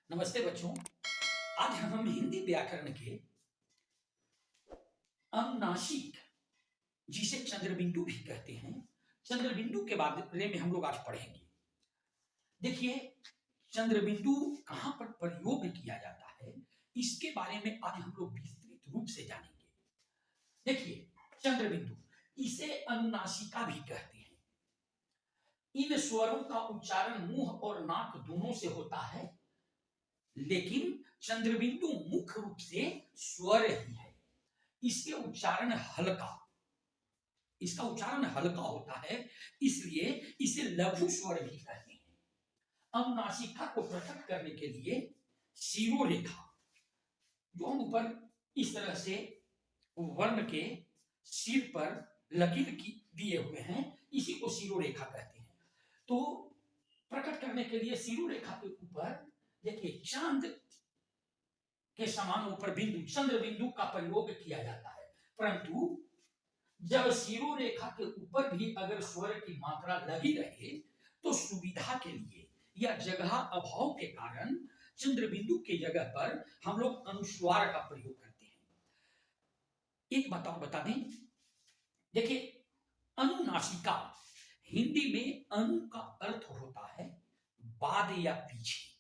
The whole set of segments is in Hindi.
नमस्ते बच्चों। आज हम हिंदी व्याकरण के अनुनासिक, जिसे चंद्रबिंदु भी कहते हैं, चंद्रबिंदु के बारे में हम लोग आज पढ़ेंगे। देखिए, चंद्रबिंदु कहां पर प्रयोग किया जाता है, इसके बारे में आज हम लोग विस्तृत रूप से जानेंगे। देखिए, चंद्रबिंदु, इसे अनुनासिका भी कहते हैं। इन स्वरों का उच्चारण मुंह और नाक दोनों से होता है, लेकिन चंद्रबिंदु मुख्य रूप से स्वर ही है। इसके उच्चारण हल्का इसका उच्चारण हल्का होता है, इसलिए इसे लघु स्वर भी कहते हैं। अनुनासिका को प्रकट करने के लिए शिरोरेखा, जो हम ऊपर इस तरह से वर्ण के सिर पर लकीर दिए हुए हैं, इसी को शिरोरेखा कहते हैं। तो प्रकट करने के लिए शिरोरेखा के ऊपर देखिए चांद के समान ऊपर बिंदु, चंद्र बिंदु का प्रयोग किया जाता है। परंतु जब शिरोरेखा के ऊपर भी अगर स्वर की मात्रा लगी रहे तो सुविधा के लिए या जगह अभाव के कारण चंद्र बिंदु की जगह पर हम लोग अनुस्वार का प्रयोग करते हैं। एक बात और बता दें, देखिए अनुनासिका, हिंदी में अनु का अर्थ होता है बाद या पीछे,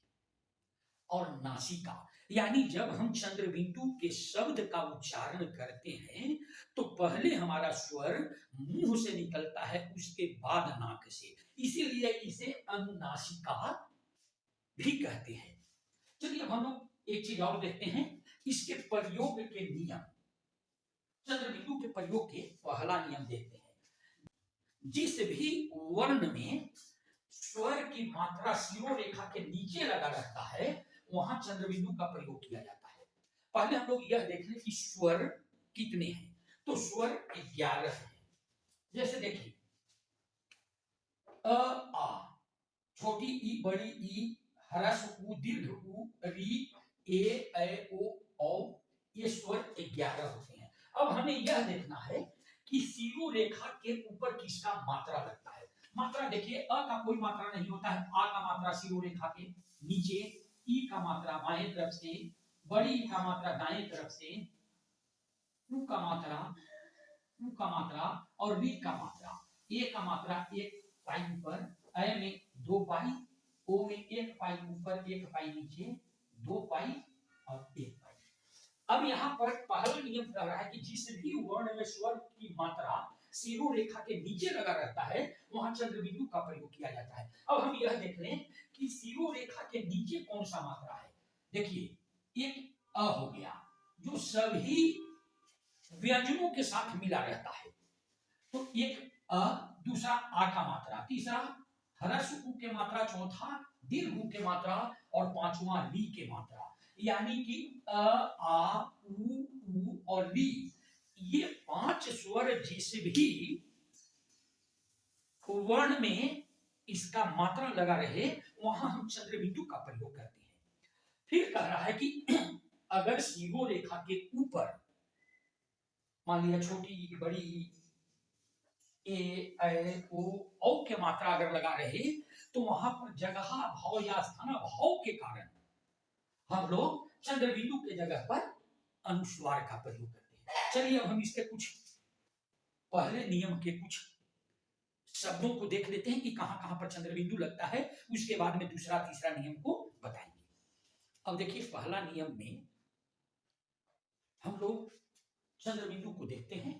और नासिका यानी जब हम चंद्र बिंदु के शब्द का उच्चारण करते हैं तो पहले हमारा स्वर मुंह से निकलता है, उसके बाद नाक से, इसीलिए इसे अनुनासिका भी कहते हैं। चलिए अब हम लोग एक चीज और देखते हैं, इसके प्रयोग के नियम। चंद्र बिंदु के प्रयोग के पहला नियम देखते हैं। जिस भी वर्ण में स्वर की मात्रा शिरोरेखा के नीचे लगा रहता है, वहां चंद्रबिंदु का प्रयोग किया जाता है। पहले हम लोग यह देख लें कि स्वर कितने हैं। तो स्वर 11 हैं। जैसे देखिए, अ आ, छोटी ई, बड़ी ई, ह्रस्व उ, दीर्घ उ, री, ए, ऐ, ओ, औ, ये स्वर 11 होते हैं। अब हमें यह देखना है कि शिरोरेखा के ऊपर किसका मात्रा लगता है। मात्रा देखिए, अ का कोई मात्रा नहीं होता है, आ का मात्रा शिरोरेखा के नीचे, ई का मात्रा बाएं तरफ से, बड़ी ई का मात्रा दाएं तरफ से, उ का मात्रा और री का मात्रा, ए का मात्रा 1 पाई ऊपर, ऐ में 2 पाई, ओ में 1 पाई ऊपर 1 पाई नीचे, 2 पाई और 1 पाई। अब यहाँ पर पहला नियम कह रहा है कि जिस भी वर्ण में स्वर की मात्रा शिरोरेखा के नीचे लगा रहता है, वहां चंद्रबिंदु का प्रयोग किया जाता है। अब हम यह देख लें कि शिरोरेखा के नीचे कौन सा मात्रा है। देखिए, एक अ हो गया जो सभी व्यंजनों के साथ मिला रहता है, तो एक अ, दूसरा आ का मात्रा, तीसरा ह्रस्व उ के मात्रा, चौथा दीर्घ उ के मात्रा और पांचवा री के मात्रा, यानी कि अ, आ, उ और री, ये 5 स्वर जिस भी वर्ण में इसका मात्रा लगा रहे, वहां हम चंद्रबिंदु का प्रयोग करते हैं। फिर कह रहा है कि अगर शिरोरेखा के ऊपर मान लिया छोटी बड़ी ए, ऐ, ओ, औ के मात्रा अगर लगा रहे, तो वहां पर जगह भाव या स्थान भाव के कारण हम लोग चंद्रबिंदु के जगह पर अनुस्वार का प्रयोग करते हैं। चलिए अब हम इसके कुछ पहले नियम के कुछ शब्दों को देख लेते हैं कि कहां कहां पर चंद्रबिंदु लगता है, उसके बाद में दूसरा तीसरा नियम को बताएंगे। अब देखिए, पहला नियम में हम लोग चंद्रबिंदु को देखते हैं।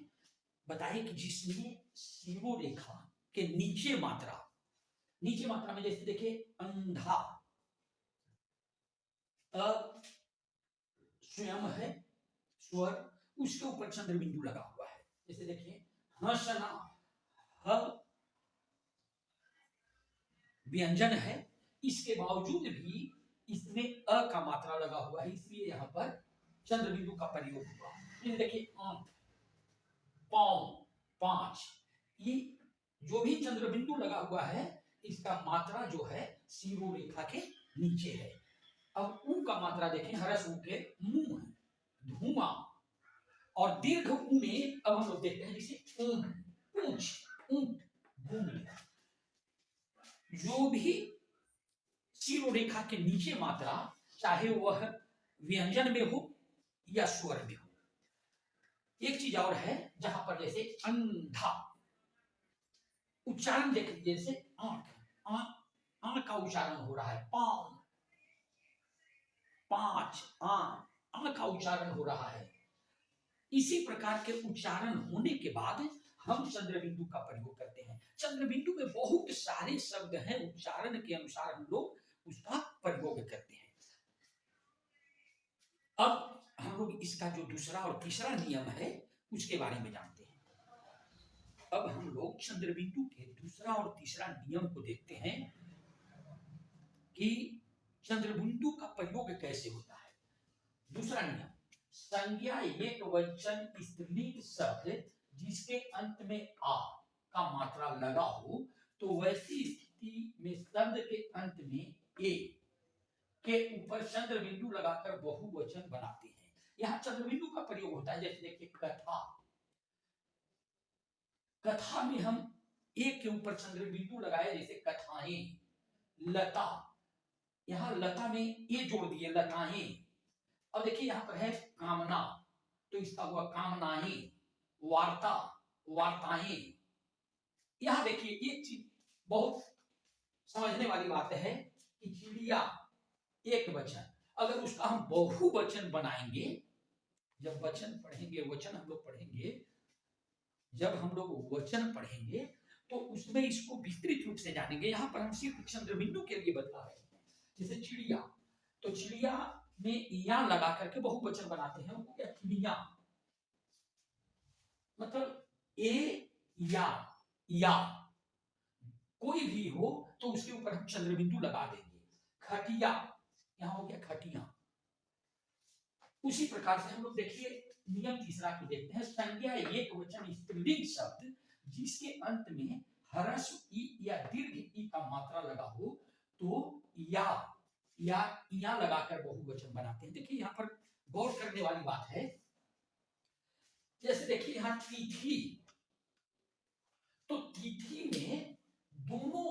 बताइए कि जिसमें शिरोरेखा के नीचे मात्रा में जैसे देखिए अंधा, अ स्वयं है स्वर, उसके ऊपर चंद्रबिंदु लगा हुआ है। जैसे देखिए हंसना, ह व्यंजन है, इसके बावजूद भी इसमें अ का मात्रा लगा हुआ है, इसलिए यहां पर चंद्रबिंदु का प्रयोग हुआ। ये देखिए आंख, पांव, 5, ये जो भी चंद्रबिंदु लगा हुआ है, इसका मात्रा जो है शिरोरेखा के नीचे है। अब उ का मात्रा देखें, ह्रस्व उ के मुंह, धुआं, और दीर्घ उ में अब हम लोग देखते हैं जैसे ऊन, पूंछ, ऊंट, भूमि। जो भी शिरोरेखा के नीचे मात्रा चाहे वह व्यंजन में हो या स्वर में हो। एक चीज और है, जहां पर जैसे अंधा उच्चारण देख लीजिए, जैसे आंख, आंख का उच्चारण हो रहा है, पांच आंख का उच्चारण हो रहा है। इसी प्रकार के उच्चारण होने के बाद हम चंद्रबिंदु का प्रयोग करते हैं। चंद्रबिंदु में बहुत सारे शब्द हैं, उच्चारण के अनुसार हम लोग उसका प्रयोग करते हैं। अब हम लोग इसका जो दूसरा और तीसरा नियम है उसके बारे में जानते हैं। अब हम लोग चंद्रबिंदु के दूसरा और तीसरा नियम को देखते हैं कि चंद्रबिंदु का प्रयोग कैसे होता है। दूसरा नियम, संज्ञा एक वचन स्त्रीलिंग शब्द जिसके अंत में आ का मात्रा लगा हो, तो वैसी स्थिति में शब्द के अंत में ए के ऊपर चंद्रबिंदु लगाकर बहुवचन बनाते हैं। यहाँ चंद्रबिंदु का प्रयोग होता है। जैसे देखिए कथा, कथा में हम एक के ऊपर चंद्रबिंदु लगाए, जैसे कथाएं। लता, यहां लता में ये जोड़ दिए, लताएं। अब देखिए यहां पर है कामना, तो इसका हुआ कामनाएं। वार्ता, वार्ताएं। यहां देखिए एक चीज बहुत समझने वाली बात है कि चिड़िया एक वचन, अगर उसका हम बहुवचन बनाएंगे, जब वचन पढ़ेंगे, वचन हम लोग पढ़ेंगे, जब हम लोग वचन पढ़ेंगे तो उसमें इसको विस्तृत रूप से जानेंगे। यहां पर हम सिर्फ चंद्रबिंदु के लिए बता रहे हैं। जैसे चिड़िया, तो चिड़िया में या लगा करके बहुवचन बनाते हैं, वो क्या चिड़िया, मतलब ए या कोई भी हो तो उसके ऊपर हम चंद्रबिंदु लगा देंगे। खटिया, यहां हो गया खटिया। उसी प्रकार से हम लोग देखिए नियम तीसरा को देखते हैं। संज्ञा एक वचन स्त्रीलिंग शब्द जिसके अंत में ह्रस्व ई या दीर्घ ई का मात्रा लगा हो, तो या लगाकर बहुवचन बनाते हैं। देखिए यहां पर गौर करने वाली बात है। जैसे देखिए यहां तिथि, तो तिथि में दोनों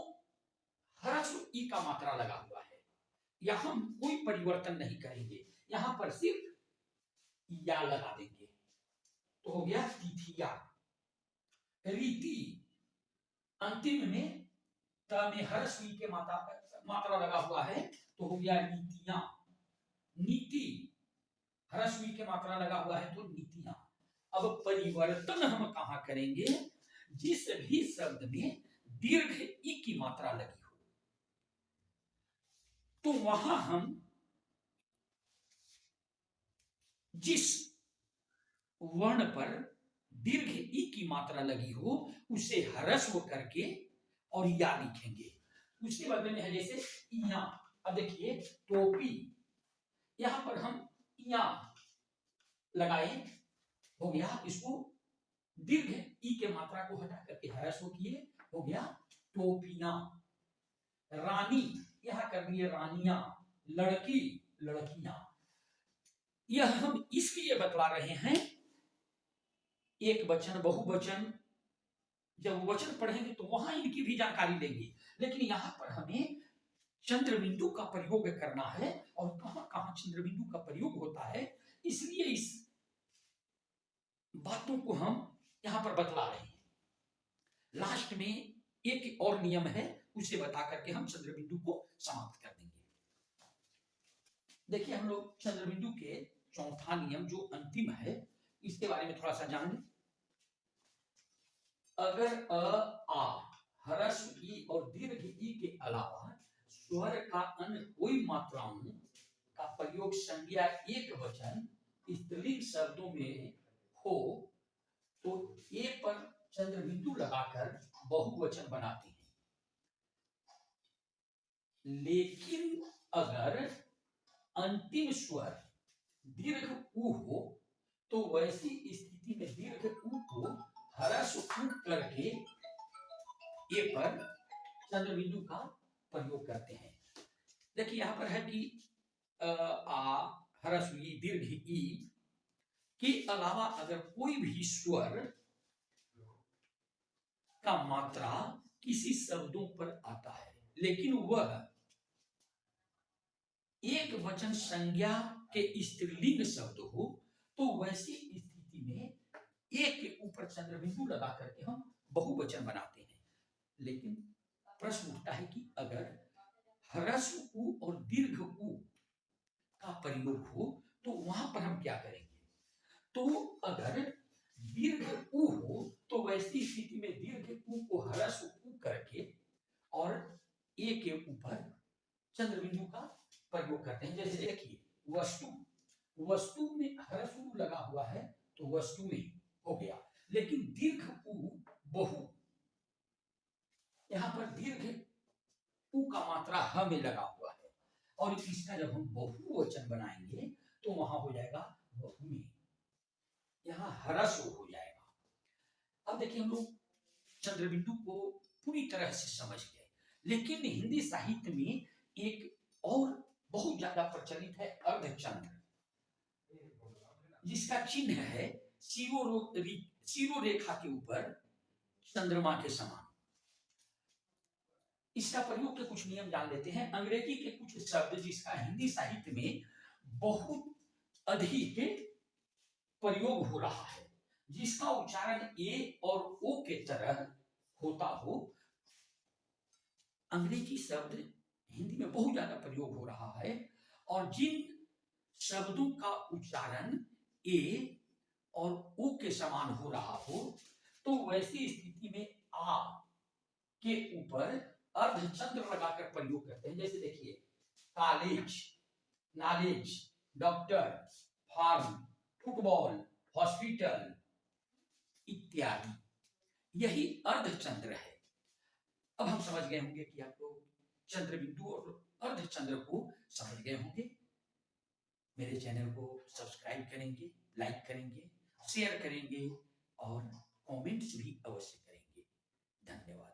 ह्रस्व ई का मात्रा लगा हुआ है, यहां हम कोई परिवर्तन नहीं करेंगे, यहां पर सिर्फ या लगा देंगे, तो हो गया तिथिया। रीति, अंतिम में त में ह्रस्व ई के मात्रा लगा हुआ है, तो हो गया नीतियां। नीति, ह्रस्व ई के मात्रा लगा हुआ है, तो नीतियां। अब परिवर्तन हम कहां करेंगे, जिस भी शब्द में दीर्घ ई की मात्रा लगी हो, तो वहां हम जिस वर्ण पर दीर्घ ई की मात्रा लगी हो उसे ह्रस्व करके और या लिखेंगे। उसके बदले में है जैसे इया। अब देखिए टोपी, यहां पर हम इया लगाए, हो गया, इसको दीर्घ ई के मात्रा को हटा करके ह्रस्व किए, हो गया टोपियां। रानी, यहां कर दिए रानियां। लड़की, लड़कियां। यह हम इसलिए बतला रहे हैं, एक वचन बहुवचन, जब वचन पढ़ेंगे तो वहां इनकी भी जानकारी लेंगे, लेकिन यहां पर हमें चंद्रबिंदु का प्रयोग करना है, और कहां कहां चंद्रबिंदु का प्रयोग होता है, इसलिए इस बातों को हम यहां पर बतला रहे हैं। लास्ट में एक और नियम है, उसे बता करके हम चंद्रबिंदु को समाप्त कर देंगे। देखिए हम लोग चंद्रबिंदु के चौथा नियम जो अंतिम है, इसके बारे में थोड़ा सा जान लें। अगर अ आ ह्रस्व ई और दीर्घ ई के अलावा स्वर का अन्य कोई मात्राओं का प्रयोग संज्ञा एक वचन स्त्रीलिंग शब्दों में हो, तो ए पर चंद्रबिंदु लगाकर बहुवचन बनाते हैं। लेकिन अगर अंतिम स्वर दीर्घ उ हो, तो वैसी स्थिति में दीर्घ उ को ह्रस्व उ करके ए पर चंद्रबिंदु का प्रयोग करते हैं। देखिए यहां पर है कि आ ह्रस्व ई दीर्घ ई के अलावा अगर कोई भी स्वर का मात्रा किसी शब्दों पर आता है, लेकिन वह एक वचन संज्ञा के स्त्रीलिंग शब्द हो तो वैसी स्थिति में एक के ऊपर चंद्र बिंदु लगा करके हम बहुवचन बनाते हैं। लेकिन प्रश्न उठता है कि अगर ह्रस्व उ और दीर्घ उ का प्रयोग हो तो वहां पर हम क्या करेंगे? तो अगर दीर्घ उ हो तो वैसी स्थिति में दीर्घ उ को ह्रस्व उ करके और ए के ऊपर चंद्र बिंदु का प्रयोग करते हैं। जैसे देखिए वस्तु, वस्तु में ह्रस्व उ लगा हुआ है तो वस्तु में हो गया। लेकिन दीर्घ उ बहु, यहां पर दीर्घ उ का मात्रा ह में लगा हुआ है और इसका जब हम बहुवचन बनाएंगे तो वहां हो जाएगा बहु में, यहां ह्रस्व हो जाएगा। अब देखिए हम लोग चंद्र बिंदु को पूरी तरह से समझ गए, लेकिन हिंदी साहित्य में एक और बहुत ज्यादा प्रचलित है अर्धचंद्र, जिसका चिन्ह है सिरो रेखा के ऊपर चंद्रमा के समान। इसका प्रयोग के कुछ नियम जान लेते हैं। अंग्रेजी के कुछ शब्द जिसका हिंदी साहित्य में बहुत अधिक प्रयोग हो रहा है, जिसका उच्चारण ए और ओ के तरह होता हो, अंग्रेजी शब्द हिंदी में बहुत ज्यादा प्रयोग हो रहा है। और जिन शब्दों का उच्चारण ए और ओ के समान हो रहा हो तो वैसी स्थिति में आ के ऊपर अर्धचंद्र लगाकर प्रयोग करते हैं। जैसे देखिए college, knowledge, doctor, farm, football, hospital इत्यादि, यही अर्धचंद्र है। अब हम समझ गए होंगे कि आप लोग चंद्र बिंदु और अर्धचंद्र को समझ गए होंगे। मेरे चैनल को सब्सक्राइब करेंगे, लाइक करेंगे, शेयर करेंगे और कमेंट्स भी अवश्य करेंगे। धन्यवाद।